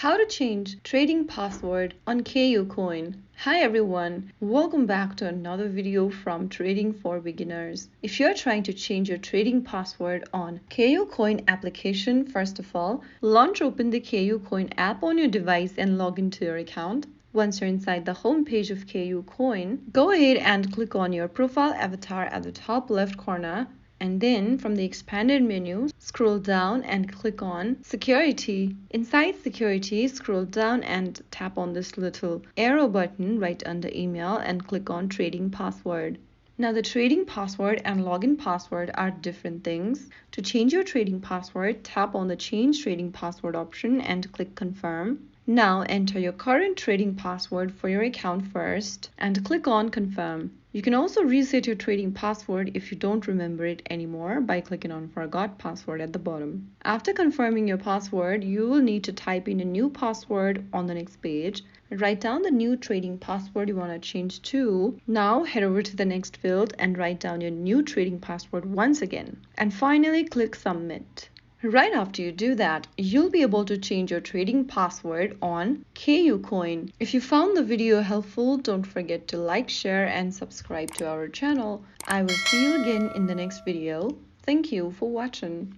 How to change trading password on KuCoin. Hi everyone, welcome back to another video from Trading for Beginners. If you're trying to change your trading password on KuCoin application, first of all, launch open the KuCoin app on your device and log into your account. Once you're inside the home page of KuCoin, go ahead and click on your profile avatar at the top left corner. And then from the expanded menu, scroll down and click on Security. Inside Security, scroll down and tap on this little arrow button right under Email and click on Trading Password. Now the trading password and login password are different things. To change your trading password, tap on the Change Trading Password option and click Confirm. Now enter your current trading password for your account first and click on Confirm. You can also reset your trading password if you don't remember it anymore by clicking on Forgot Password at the bottom. After confirming your password, you will need to type in a new password on the next page. Write down the new trading password you want to change to. Now head over to the next field and write down your new trading password once again. And finally click Submit. Right after you do that, you'll be able to change your trading password on KuCoin. If you found the video helpful, don't forget to like, share, and subscribe to our channel. I will see you again in the next video. Thank you for watching.